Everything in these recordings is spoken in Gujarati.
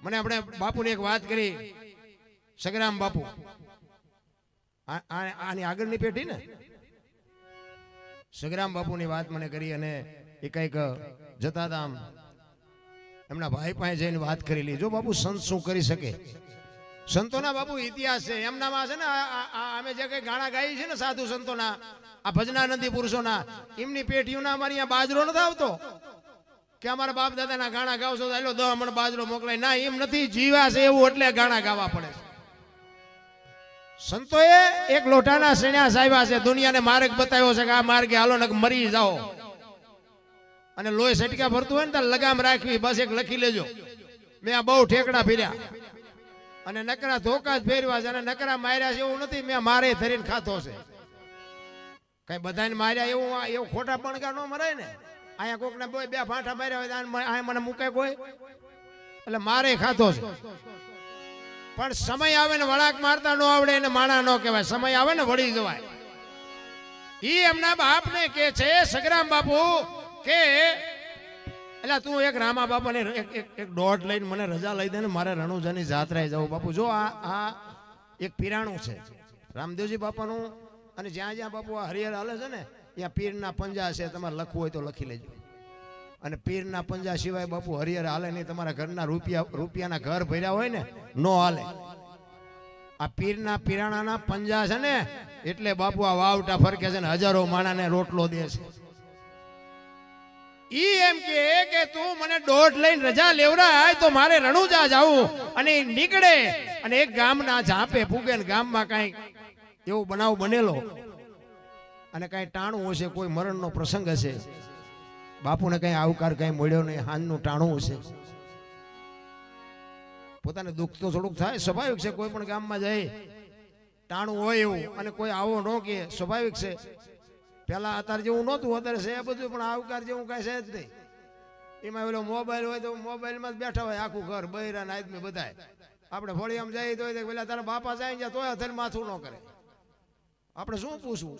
મને આપણે બાપુની એક વાત કરી, સગરામ બાપુ આની આગળની પેઢી ને સગરામ બાપુની વાત મને કરી અને એ કંઈક જતા હતા આમ એમના ભાઈ પાસે જઈને વાત કરેલી, જો બાપુ સંત શું કરી શકે, સંતોના બાપુ ઇતિહાસ છે એમનામાં છે ને અમે જે કઈ ગાણા ગાઈ છે ને સાધુ સંતોના આ ભજનાનંદી પુરુષોના એમની પેઢીઓના અમારી અહીંયા બાજરો નથી આવતો કે અમારા બાપ દાદાના ગાણા ગાવશો તો એલો 10 મણ બાજરો મોકલાય, ના એમ નથી, જીવા છે એવું એટલે ગાણા ગાવા પડે. સંતોએ એક લોટાના સન્યાસ આવ્યા છે, દુનિયાને માર્ગ બતાવ્યો છે કે આ માર્ગે હાલો ને મરી જાઓ, અને લોહી સટકા ભરતું હોય ને તો લગામ રાખવી, બસ એક લખી લેજો. મેં આ બહુ ઠેકડા ફેર્યા અને નકરા ધોકા જ ફેરવા છે અને નકરા માર્યા છે એવું નથી, મેં મારે ધરીને ખાતો છે. કઈ બધાને માર્યા એવું ખોટા પણગા ન મરાય ને. અહીંયા કોકને બે ફાંઠા માર્યા હોય અહીંયા મને મૂકે કોઈ, એટલે મારે ખાતો છે. પણ સમય આવે ને વળાક મારતા ન આવડે એને માણા ન કહેવાય, સમય આવે ને વળી જવાય. ઈ એમના બાપને કે છે સગરામ બાપુ કે એટલે તું એક રામા બાપાને એક દોઢ લઈને મને રજા લઈ દે ને મારે રણુજાની જાત્રાએ જવું. બાપુ જો આ એક પીરાણું છે રામદેવજી બાપાનું, અને જ્યાં જ્યાં બાપુ આ હરિહર હાલે છે ને ત્યાં પીરના પંજા છે, તમારે લખવું હોય તો લખી લેજો. અને પીરના પંજા સિવાય બાપુ હરિહર હાલે નહીં, તમારા ઘરના રૂપિયાના ઘર ભર્યા હોય ને નો હાલે. આ પીરના પીરાણાના પંજા છે ને એટલે બાપુ આ વાવટા ફરકે છે ને હજારો માણાને રોટલો દે છે. ઈ એમ કે તું મને દોઢ લઈને રજા લેવરાય તો મારે રણુજા જાવું, અને નીકળે અને એક ગામના ઝાપે પૂગે ને ગામમાં કાંઈ એવો બનાવ બનેલો અને કાંઈ ટાણું હશે, કોઈ મરણનો પ્રસંગ હશે, બાપુને કઈ આવકાર કઈ મળ્યો નહીં, હાનનું ટાણું હશે, પોતાને દુઃખ તો થોડુંક થાય, સ્વાભાવિક છે. કોઈ પણ ગામમાં જાય ટાણું હોય એવું અને કોઈ આવો ન કે સ્વાભાવિક છે. પેલા અત્યારે જેવું નહોતું, અત્યારે છે બધું, પણ આવકાર જેવું કઈ છે જ નહીં. એમાં પેલો મોબાઈલ હોય તો મોબાઈલમાં જ બેઠા હોય આખું ઘર, બૈરા ને આદમી બધાય. આપણે ફળિયામાં જઈએ તો પેલા તારા બાપા જાય જાય તોય અત્યારે માથું ન કરે, આપણે શું પૂછવું.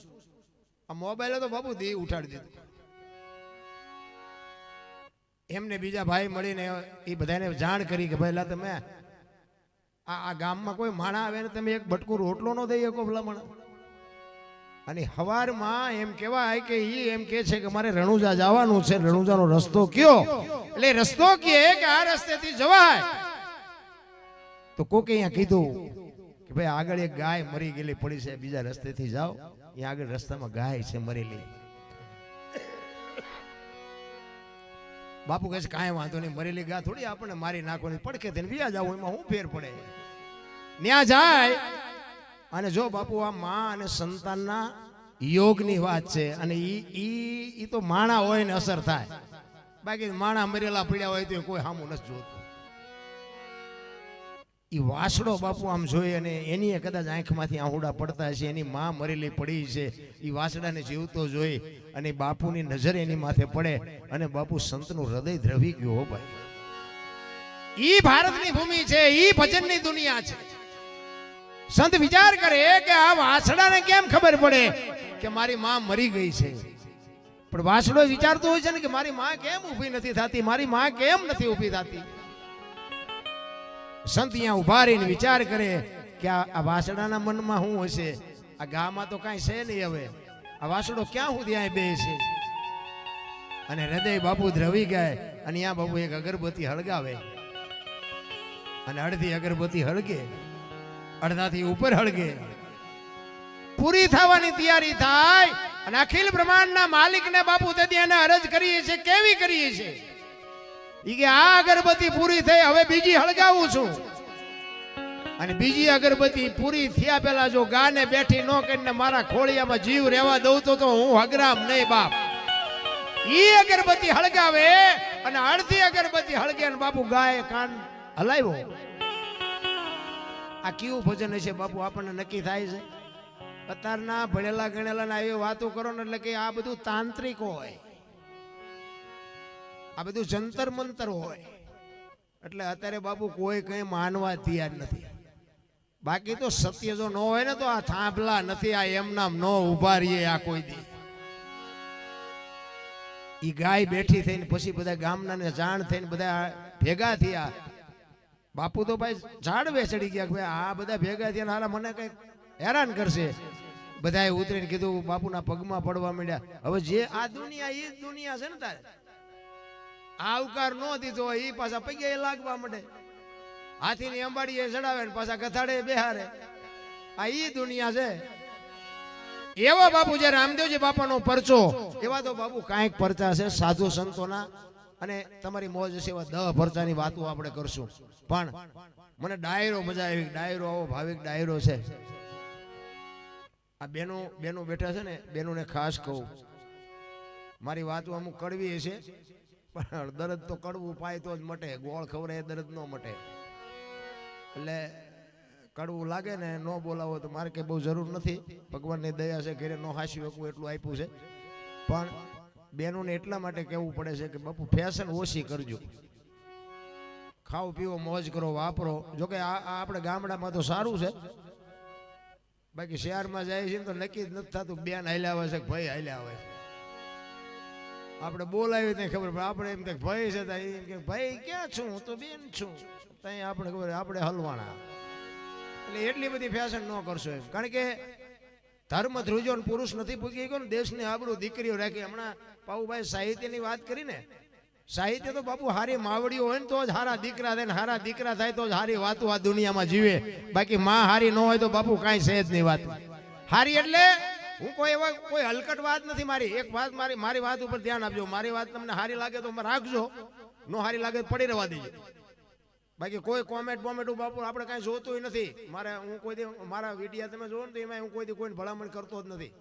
આ મોબાઈલે તો બાપુ દી ઉઠાડી દીધું. એમને બીજા ભાઈ મળીને એ બધાને જાણ કરી કે ભાઈ તમે આ ગામમાં કોઈ માણા આવે ને તમે એક બટકું રોટલો ન દઈ શકો ભલામણ. અને હવારમાં એમ કહેવાય કે ઈ એમ કે છે કે મારે રણુજા જવાનું છે, રણુજાનો રસ્તો કયો, એટલે રસ્તો કહે કે આ રસ્તેથી જવાય. તો કોકે અહીંયા કીધું કે ભાઈ આગળ એક ગાય મરી ગયેલી પડી છે, બીજા રસ્તેથી જાઓ, અહીંયા આગળ રસ્તામાં ગાય છે મરેલી. બાપુ કહે છે કાંઈ વાંધો નહીં, મરેલી ગા થોડી આપણને મારી નાખવાની, પડખે થઈને વ્યા જાવ, એમાં શું ફેર પડે. ન્યા જાય અને જો બાપુ આ માં અને સંતાનના યોગની વાત છે, અને ઈ તો માણા હોય ને અસર થાય, બાકી માણા મરેલા પડ્યા હોય તો કોઈ સામું નથી જોતું. ઈ વાસડો બાપુ આમ જોઈએ અને એની કદાચ આંખમાંથી આહુડા પડતા છે, એની માં મરેલી પડી છે, ઈ વાસડાને જીવતો જોઈ અને બાપુની નજર એની માથે પડે અને બાપુ સંતનું હૃદય દ્રવી ગયું. હો ભાઈ, ઈ ભારતની ભૂમિ છે, ઈ ભજનની દુનિયા છે. સંત વિચાર કરે કે આ વાસડાને કેમ ખબર પડે કે મારી માં મરી ગઈ છે, પણ વાસડો વિચારતો હોય છે ને કે મારી માં કેમ ઊભી નથી થતી, મારી માં કેમ નથી ઊભી થતી. સંત અહીંયા ઉભા રહીને વિચાર કરે કે આ વાસડાના મનમાં શું હશે, આ ગામમાં તો કાંઈ છે નહીં, હવે આ વાસડો ક્યાં સુધી અહીં બે છે. અને હૃદય બાપુ દ્રવી ગયા અને અહીંયા બાપુ એક અગરબત્તી હળગાવે અને અડધી અગરબત્તી હળગે, અડધાથી ઉપર હળગે, પૂરી થવાની તૈયારી થાય અને અખિલ બ્રહ્માંડના માલિકને બાપુ તેથી એને અરજ કરીએ છે. કેવી કરીએ છે ઈ કે આ અગરબત્તી પૂરી થઈ, હવે બીજી હળગાવું છું, અને બીજી અગરબત્તી પૂરી થયા પહેલા જો ગાને બેઠી ન કરીને મારા ખોળિયામાં જીવ રહેવા દઉં તો હું હગરામ નહીં બાપ. ઈ અગરબત્તી હળગાવે અને અડધી અગરબત્તી હળગે અને બાપુ ગાય કાન હલાવ્યો. આ કેવું ભજન હશે બાપુ, આપણને નક્કી થાય છે. અત્યારના ભણેલા ગણેલા એવી વાતો કરો ને એટલે કે આ બધું તાંત્રિક હોય, આ બધું જંતર મંતર હોય, એટલે અત્યારે બાપુ કોઈ કઈ માનવા તૈયાર નથી. બાકી તો સત્ય જો ન હોય ને તો આ થાંભલા નથી, આ એમનામ ન ઉભા રહીએ આ કોઈ દી. ઈ ગાય બેઠી થઈને પછી બધા ગામના ને જાણ થઈને બધા ભેગા થયા, બાપુ તો ભાઈ ઝાડવે ચડી ગયા કે ભાઈ આ બધા ભેગા થયા હારા મને કઈક હેરાન કરશે. બધાએ ઉતરીને કીધું, બાપુના પગમાં પડવા માંડ્યા. હવે જે આ દુનિયા એ જ દુનિયા છે ને તારે, આવકાર નો દીધો એ પાછા પગે લાગવા માંડે, હાથીની અંબાડીએ ચડાવે ને પાછા ગથાડે બેહારે. આ ઈ દુનિયા છે. એવા બાપુ જે રામદેવજી બાપાનો પરચો, એવા તો બાપુ કાંઈક પરચા છે સાધુ સંતોના, અને તમારી મોજ હશે એવા 10 પરચાની વાતો આપણે કરશું. પણ મને ડાયરો મજા આવી. ડાયરો આવો ભાવિક ડાયરો છે. આ બેનો બેઠા છે ને, બેનોને ખાસ કહું, મારી વાતો અમુક કડવી છે, પણ દર્દ તો કડવું પાય તો જ મટે, ગોળ ખવડાય દર્દ ન મટે. એટલે કડવું લાગે ને ન બોલાવો તો મારે કઈ બહુ જરૂર નથી. ભગવાનની દયા છે, ઘરે નો હાસી શકું એટલું આપ્યું છે. પણ બેનોને એટલા માટે કહેવું પડે છે કે બાપુ ફેશન ઓછી કરજો, ખાઓ પીવો મોજ કરો વાપરો. જોકે આ આપણે ગામડામાં તો સારું છે, બાકી શહેરમાં જાય છે તો નક્કી જ નથી થતું બેન હાલ્યા આવે છે કે ભાઈ હાલ્યા આવે છે. આપણે બોલાવી ત્યાં ખબર પડે, આપણે એમ કે ભાઈ છે એમ કે ભાઈ ક્યાં છું, હું તો બેન છું, ત્યાં આપણે ખબર આપણે હલવાણા. એટલે એટલી બધી ફેશન ન કરશો એમ, કારણ કે ધર્મ ધ્રુજો પુરુષ નથી પૂગી ગયો ને, દેશની આબરૂ દીકરીઓ રાખી. હમણાં પાઉભાઈ સાહિત્યની વાત કરી ને, સાહિત્ય તો બાપુ હારી માવડીઓ હોય ને તો જ હારા દીકરા થાય, ને હારા દીકરા થાય તો જ હારી વાતો આ દુનિયામાં જીવે. બાકી માં હારી ન હોય તો બાપુ કાંઈ છે જ નહીં વાત હારી. એટલે હું કોઈ હલકટ વાત નથી. મારી એક વાત, મારી વાત ઉપર ધ્યાન આપજો. મારી વાત તમને હારી લાગે તો રાખજો, નો હારી લાગે તો પડી રહેવા દેજો. બાકી કોઈ કોમેન્ટ બાપુ આપણે કાંઈ જોતું નથી. હું કોઈ દી મારા વિડીયા તમે જોવો ને તો એમાં હું કોઈ દી કોઈને ભલામણ કરતો જ નથી.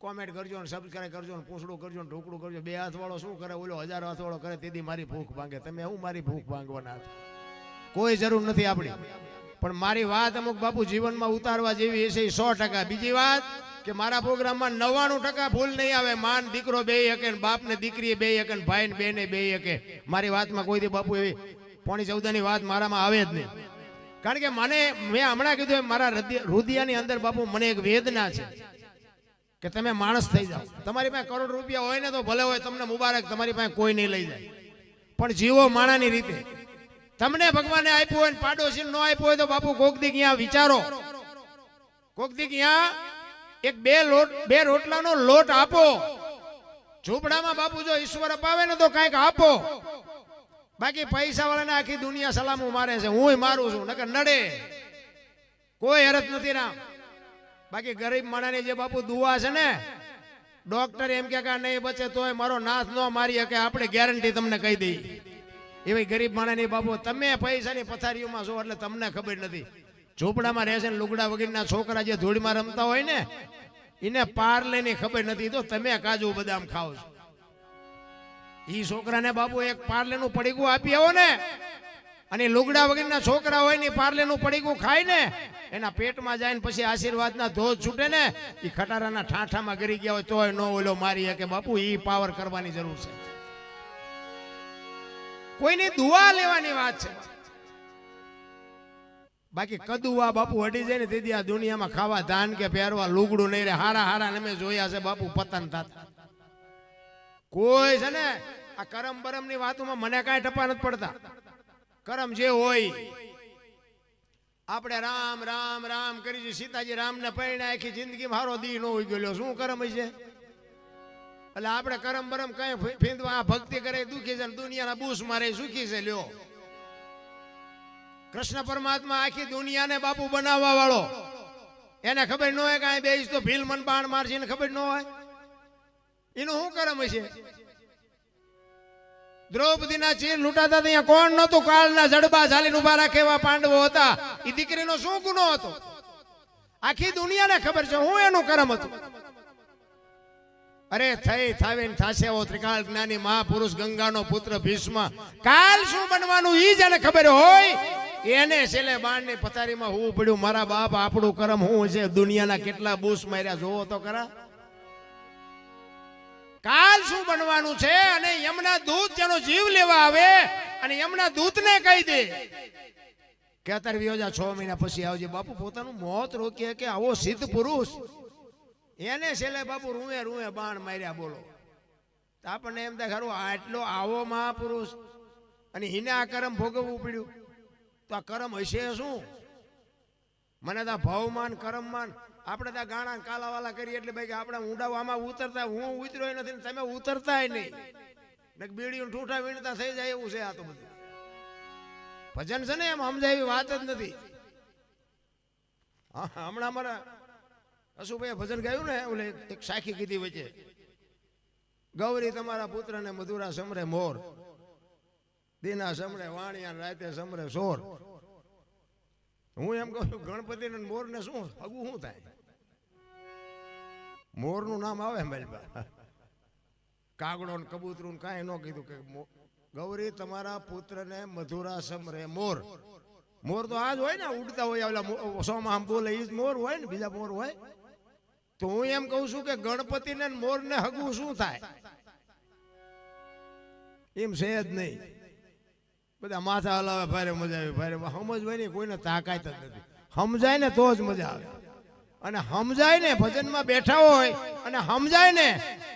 કોમેન્ટ કરજો ને સબસ્ક્રાઈબ કરજો ને પૂછડું કરજો ને ઢોકળું કરજો. 2 હાથ વાળો શું કરે, ઓલો 1000 હાથ વાળો કરે, તેથી મારી ભૂખ ભાંગે. તમે હું મારી ભૂખ ભાંગવાના, કોઈ જરૂર નથી આપણી. પણ મારી વાત અમુક બાપુ જીવનમાં ઉતારવા જેવી હશે 100%. બીજી વાત કે મારા પ્રોગ્રામમાં 99% ભૂલ નહીં આવે. માન દીકરો બે શકે, બાપ ને દીકરી બે શકે, ભાઈ ને બેને બે શકે. મારી વાતમાં કોઈ દી બાપુ એવી 14 ની વાત મારામાં આવે જ નહીં. કારણ કે મેં હમણાં કીધું મારા હૃદયની અંદર બાપુ મને એક વેદના છે કે તમે માણસ થઈ જાઓ. તમારી પાસે કરોડ રૂપિયા હોય ને તો ભલે હોય, તમને મુબારક, તમારી પાસે કોઈ નહીં લઈ જાય. પણ જીવો માણાની રીતે. તમને ભગવાને આપ્યું હોય ને પાડોશી ન આપ્યું હોય તો બાપુ કોક દી ક્યાં વિચારો, કોક દી ક્યાં એક બે રોટલાનો લોટ આપો. ઝૂંપડામાં બાપુ જો ઈશ્વર અપાવે ને તો કાંઈક આપો. બાકી પૈસા વાળાને આખી દુનિયા સલામું મારે છે, હું મારું છું, નકર નડે. કોઈ હરત નથી રામ. બાકી ગરીબ માણાની જે બાપુ દુઆ છે ને, ડોક્ટર એમ કે નહીં બચે તોય મારો નાથ ન મારી શકે, આપણે ગેરંટી તમને કહી દઈ. એવી ગરીબ માણાની બાપુ તમે પૈસાની પથારીઓમાં છો એટલે તમને ખબર નથી. ઝૂંપડામાં રહેશે ને લુગડા વગરના છોકરા જે ધૂળમાં રમતા હોય ને, એને પાર્લેની ખબર નથી. તો તમે કાજુ બદામ ખાઓ છો. ઈ છોકરાને બાપુ એક પાર્લેનું પડીકું આપી આવો ને, અને લુગડા વગરના છોકરા હોય ને પાર્લેનું પડીકું ખાય ને, એના પેટમાં જાય ને પછી આશીર્વાદના ધોધ છૂટે ને, એ ખટારાના ઠાઠામાં ગરી ગયા હોય તોય નો ઓલો મારી શકે. બાપુ ઈ પાવર કરવાની જરૂર છે. કોઈની દુઆ લેવાની વાત છે. બાકી કદુઆ બાપુ હટી જાય ને તેથી આ દુનિયામાં ખાવા ધાન કે પહેરવા લુગડું નહીં રહે. હારા અમે જોયા છે બાપુ પતન થતા. કોઈ છે ને આ કરમ બરમ ની વાતોમાં મને કાંઈ ટપા નથી પડતા. કરમ જે હોય આપણે રામ રામ રામ કરી. સીતાજી રામ ને પૈણે આખી જિંદગી મારો દી નો હોય ગયો. શું કરમ છે? એટલે આપણે કરમ બરમ કઈ ફીંદવા ભક્તિ કરે દુખી છે, દુનિયાના બૂસ મારે સુખી છે. લ્યો, કૃષ્ણ પરમાત્મા આખી દુનિયાને બાપુ બનાવવા વાળો, એને ખબર ન હોય કે બેસ તો ભીલ મન બાણ મારશે, એને ખબર ન હોય એનું શું કરમ છે? દ્રૌપદીના ચીર લૂંટાતા ત્યાં કોણ નતું? કાળના જડબા ઝાલીને ઉભા રાખે એવા પાંડવો હતા. એ દીકરીનો શું ગુનો હતો? આખી દુનિયાને ખબર છે હું એનું કરમ હતું. અરે થઈ થાવે ને થાશે એવો ત્રિકાળ જ્ઞાની મહાપુરુષ ગંગાનો પુત્ર ભીષ્મ. કાલ શું બનવાનું ઈ જેને ખબર હોય એને છેલ્લે બાણની પથારીમાં હું પડ્યું. મારા બાપ આપણું કરમ શું છે? દુનિયાના કેટલા બૂસ માર્યા જોવો તો ખરા. કાલ શું બનવાનું છે? અને યમના દૂત જેનો જીવ લેવા આવે અને યમના દૂતને કહી દે કે અત્યારે વિયોજા 6 મહિના પછી આવજે. બાપુ પોતાનું મોત રોકીએ કે આવો સિદ્ધ પુરુષ એને છેલ્લે બાપુ રૂએ બાણ માર્યા. બોલો, તો આપણને એમ થાય ખરું આટલો આવો મહાપુરુષ અને હિને આ કરમ ભોગવવું પડ્યું. તો આ કરમ હશે શું? મને તો ભાવમાન કરમમાન આપણે ત્યાં ગાણા કાલાવાલા કરીએ એટલે ભાઈ આપણે ઊંડા આમાં ઉતરતા, હું ઉતર્યો નથી ને તમે ઉતરતાય નહીં ને બીડીયું ઠૂઠા વીણતા થઈ જાય એવું છે આ તો બધું. ભજન છે ને એમ સમજાય એવી વાત જ નથી. હા, હમણાં અમારા અશુભાઈ ભજન ગાયું ને, ઓલે એક સાખી કીધી વચ્ચે, ગૌરી તમારા પુત્રને મધુરા સમરે મોર, દીના સમરે વાણિયા, રાતે સમરે સોર. હું એમ કહું છું ગણપતિને મોર ને શું હગું શું થાય? મોર નું નામ આવે મારી કાગડો ને કબૂતરું કાંઈ ન કીધું કે ગૌરી તમારા પુત્રને મધુરા સમરે મોર. મોર તો આજ હોય ને, ઉડતા હોય, ઓલા સોમાં આમ બોલે એ જ મોર હોય ને, બીજા મોર હોય. તો હું એમ કહું છું કે ગણપતિને મોર ને હગું શું થાય? એમ છે જ નહીં. બધા માથા હલાવે, ભારે મજા આવે, ભારે સમજવાય નહીં, કોઈને તાકાત જ નથી. સમજાય ને તો જ મજા આવે. અને સમજાય ને ભજનમાં બેઠા હોય અને સમજાય ને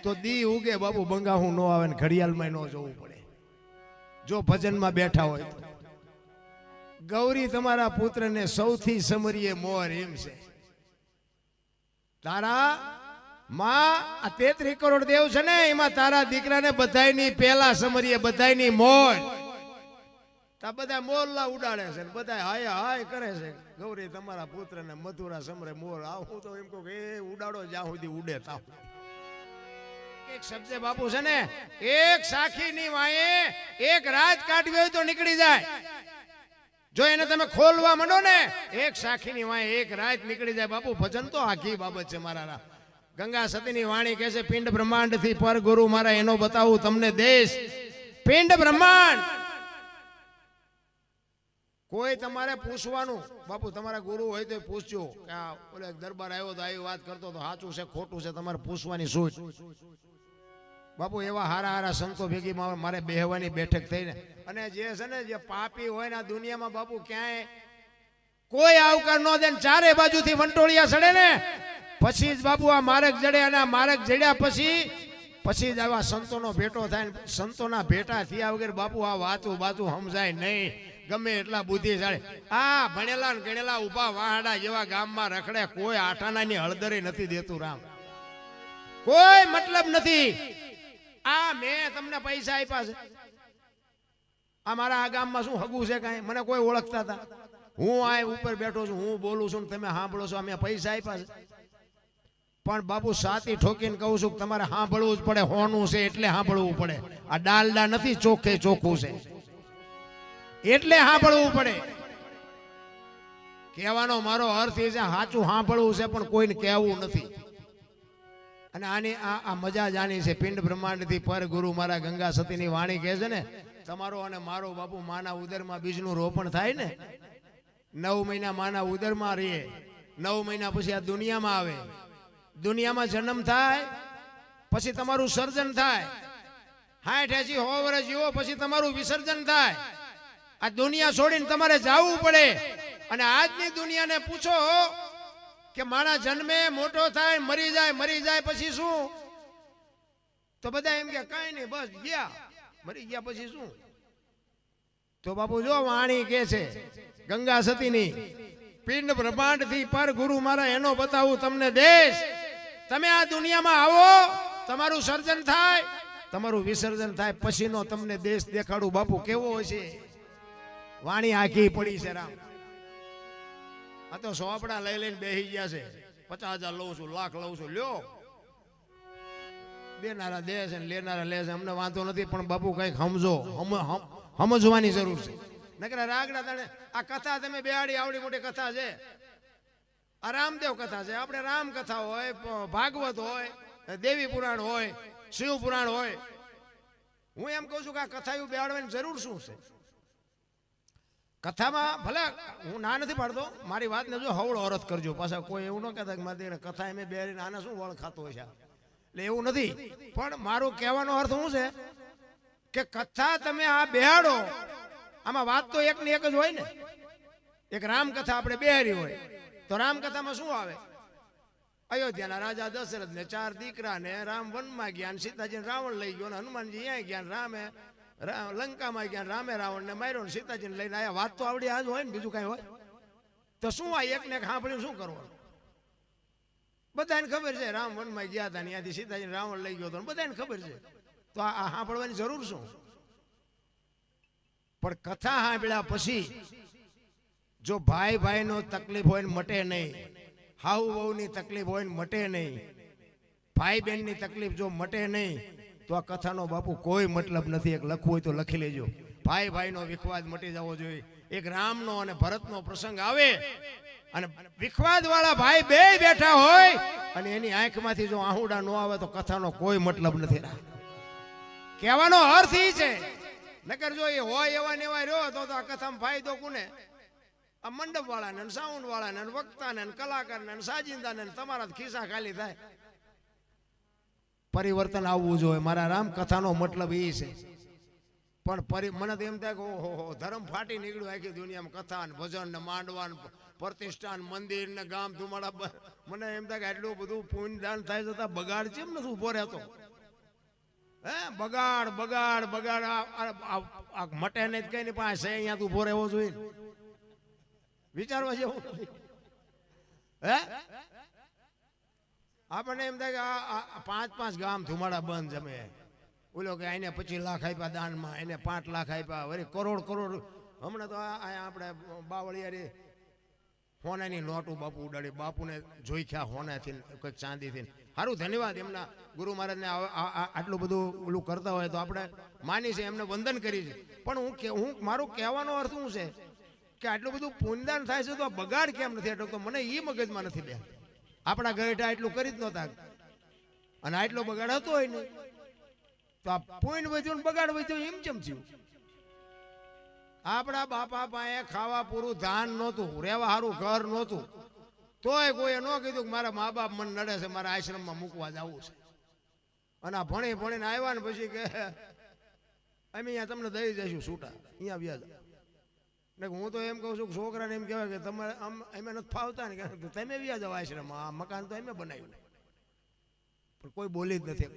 તો દી ઉગે બાપુ, બંગાહું ન આવે ને ઘડિયાળમાં ન જવું પડે જો ભજનમાં બેઠા હોય તો. ગૌરી તમારા પુત્રને સૌથી સમરીએ મોર. એમ છે તારા માં આ 33 કરોડ દેવ છે ને, એમાં તારા દીકરાને બધાયની પહેલા સમરીએ, બધાયની મોર. તા બધા મોરલા ઉડાડે છે, બધા હાય હાય કરે છે. ગૌરી તમારા પુત્રને મધુરા સમરે મોર. હું તો એમ કહું કે એ ઉડાડો જ્યાં સુધી ઉડે તાવ. એક શબ્દ બાપુ છે ને, એક સાખીની વાંહે એક રાત કાઢવી હોય તો નીકળી જાય. જો એને તમે ખોલવા માંડો ને, એક સાખીની વાંહે એક રાત નીકળી જાય બાપુ. ભજન તો આખી બાબત છે મારા. ગંગા સતીની વાણી કહે છે, પિંડ બ્રહ્માંડ થી પર ગુરુ મારા એનો બતાવું તમને દેશ. પિંડ બ્રહ્માંડ કોઈ તમારે પૂછવાનું બાપુ, તમારા ગુરુ હોય તો પૂછજો કે આ ઓલે દરબાર આવ્યો તો આવી વાત કરતો તો સાચું છે ખોટું છે, તમારે પૂછવાની સૂચ. બાપુ એવા હારા હારા સંતો ભેગી મારે બેહવાની બેઠક થઈને. અને જે છે ને, જે પાપી હોય ને આ દુનિયામાં બાપુ, ક્યાંય કોઈ આવકાર ન દે, ચારે બાજુથી વંટોળિયા ચડે ને પછી જ બાપુ આ માર્ગ જડે. અને આ માર્ગ જડ્યા પછી જ આવા સંતોનો ભેટો થાય. સંતોના ભેટા થયા વગર બાપુ આ વાતું બાતું સમજાય નહીં. ગમે એટલા બુદ્ધિશાળી આ ભણેલા ને ગણેલા ઉભા વાહડા જેવા ગામમાં રખડે, કોઈ આટાનાની હળદરે નથી દેતું. રામ કોઈ મતલબ નથી. આ મેં તમને પૈસા આપ્યા છે, આ મારા આ ગામમાં શું હગું છે કાંઈ? મને કોઈ ઓળખતા હતા? હું આ ઉપર બેઠો છું, હું બોલું છું, તમે સાંભળો છો, મેં પૈસા આપ્યા છે. પણ બાપુ સાતી ઠોકીને કહું છું કે તમારે સાંભળવું જ પડે. હોનું છે એટલે સાંભળવું પડે. આ ડાલડા નથી, ચોખ્ખે ચોખ્ખું છે એટલે સાંભળવું પડે. કહેવાનો મારો અર્થ એ છે, સાચું સાંભળવું છે પણ કોઈને કહેવું નથી. અને આની આ મજા જાણી છે. પિંડ બ્રહ્માંડ થી પર ગુરુ મારા ગંગા સતીની વાણી કહે છે ને, તમારો અને મારો બાપુ માના ઉદરમાં બીજનું રોપણ થાય ને, 9 મહિના માના ઉદરમાં રહીએ, 9 મહિના પછી આ દુનિયામાં આવે, દુનિયામાં જન્મ થાય, પછી તમારું સર્જન થાય, 60 80 100 વર્ષ જીવો પછી તમારું વિસર્જન થાય. આ દુનિયા છોડીને તમારે જવું પડે. અને આજની દુનિયાને પૂછો કે માણસ જન્મે, મોટો થાય, મરી જાય પછી શું? તો બધા એમ કે કાંઈ નહીં, બસ ગયા, મરી ગયા પછી શું? તો બાપુ જો વાણી કે છે ગંગા સતીની, પિંડ બ્રહ્માંડ થી પર ગુરુ મારા એનો બતાવું તમને દેશ. તમે આ દુનિયામાં આવો, તમારું સર્જન થાય, તમારું વિસર્જન થાય, પછીનો તમને દેશ દેખાડું. બાપુ કેવો હશે? વાણી આખી પડી છે. રામ આ તો સોપડા લઈને બેસી ગયા છે. 50,000 લઉં છું, લાખ લઉં છું, લ્યો. દેનારા દે છે ને લેનારા લે છે, અમને વાંધો નથી. પણ બાપુ કઈક સમજો, સમજવાની જરૂર છે. નકરા રાગડા તને આ કથા તમે બેહાડી, આવડી મોટી કથા છે. આ રામદેવ કથા છે, આપણે રામ કથા હોય, ભાગવત હોય, દેવી પુરાણ હોય, શિવ પુરાણ હોય. હું એમ કહું છું કે આ કથા બેહાડવાની જરૂર શું છે? કથામાં ભલે હું ના નથી પાડતો, મારી વાતને જો હવળો અરથ કરજો. પાછા કોઈ એવું ન કહેતા કે મારી કથા એમ બેહાડીને આને શું વળ ખાતો હોય છે, એટલે એવું નથી. પણ મારું કહેવાનો અર્થ શું છે કે કથા તમે આ બેહાડો, આમાં વાત તો એકની એક જ હોય ને. એક રામકથા આપણે બેહારી હોય તો રામકથામાં શું આવે? અયોધ્યાના રાજા દશરથ ને 4 દીકરા ને રામ વનમાં ગયા, સીતાજી રાવણ લઈ ગયો, હનુમાનજી અહીંયા ગયા, રામે લંકામાં ગયા, રામે રાવણને માર્યો ને સીતાજીને લઈને આયા. વાત તો આવડી આજ હોય ને, બીજું કાંઈ હોય તો શું? આ એકને સાંભળ્યું શું કરવાનું? બધાને ખબર છે રામ વનમાં ગયા હતા, ત્યાંથી સીતાજી રાવણ લઈ ગયો હતો, બધાને ખબર છે. તો આ સાંભળવાની જરૂર શું? પણ કથા સાંભળ્યા પછી જો ભાઈ ભાઈનો તકલીફ હોય ને મટે નહીં, હાઉ વહુની તકલીફ હોય ને મટે નહીં, ભાઈ બહેનની તકલીફ જો મટે નહીં, તો આ કથાનો બાપુ કોઈ મતલબ નથી. એક લખવું હોય તો લખી લેજો. ભાઈ ભાઈનો વિખવાદ મટી જવો જોઈએ. એક રામનો અને ભરતનો પ્રસંગ આવે અને વિખવાદ વાળા ભાઈ બે બેઠા હોય અને એની આંખમાંથી જો આહુડા ન આવે તો કથાનો કોઈ મતલબ નથી. કહેવાનો અર્થ એ છે, નકર જો એ હોય એવા ને એવા રહ્યો તો આ કથામાં ફાયદો કોને? આ મંડપ વાળાને, સાઉન્ડ વાળાને, વક્તાને, કલાકારને, સાજિંદાને, તમારા ખિસ્સા ખાલી થાય. પરિવર્તન આવવું જોઈએ. મારા રામ કથાનો મતલબ એ છે. પણ મને તો એમ થાય કે ઓહો ધર્મ ફાટી નીકળ્યું આખી દુનિયામાં. કથા ને ભજન ને માંડવા ને પ્રતિષ્ઠાન મંદિર ને ગામ ધુમાડા. મને એમ થાય કે આટલું બધું પુણ્ય દાન થાય છતાં બગાડ કેમ નથી ઉભો રહેતો? હે બગાડ બગાડ બગાડ આ મટે ને કઈ નહીં, પણ છે અહીંયા તું ઉભો રહેવો જોઈએ. વિચારવા જેવું હે? આપણને એમ થાય કે આ 5-5 ગામ ધુમાડા બંધ જમે. ઓલો કે એને 25 લાખ આપ્યા દાનમાં, એને 5 લાખ આપ્યા, વળી કરોડ કરોડ. હમણાં તો આપણે બાવળિયારી હોનાની નોટું બાપુ ઉડાડી, બાપુને જોઈખ્યા હોનાથી કંઈક ચાંદીથી. સારું, ધન્યવાદ એમના ગુરુ મહારાજને. આટલું બધું ઓલું કરતા હોય તો આપણે માની છે, એમને વંદન કરી છે. પણ હું મારું કહેવાનો અર્થ શું છે કે આટલું બધું પુણ્યદાન થાય છે તો આ બગાડ કેમ નથી અટકતો? મને એ મગજમાં નથી બે. આપણા ગઢા એટલું કરી જ નહોતા અને આટલો બગાડ હતો હોય નહીં, તો આ પુણ્ય વધ્યું ને બગાડ વધ્યો એમ કેમ થયું? આપણા બાપા પાસે ખાવા પૂરું ધાન નહોતું, રહેવા સારું ઘર નહોતું, તોય કોઈએ ન કીધું કે મારા મા બાપ મને નડે છે, મારા આશ્રમમાં મૂકવા જવું છે. અને આ ભણી ભણીને આવ્યા ને પછી કે અમે અહીંયા તમને દઈ જઈશું છૂટા, અહીંયા વ્યાજ. ને હું તો એમ કહું છું કે છોકરાને એમ કહેવાય કે તમારે અમે નથી ફાવતા ને, તમે વ્યાજ જાવ આશ્રમમાં, આ મકાન તો અમે બનાવ્યું, પણ કોઈ બોલી જ નથી.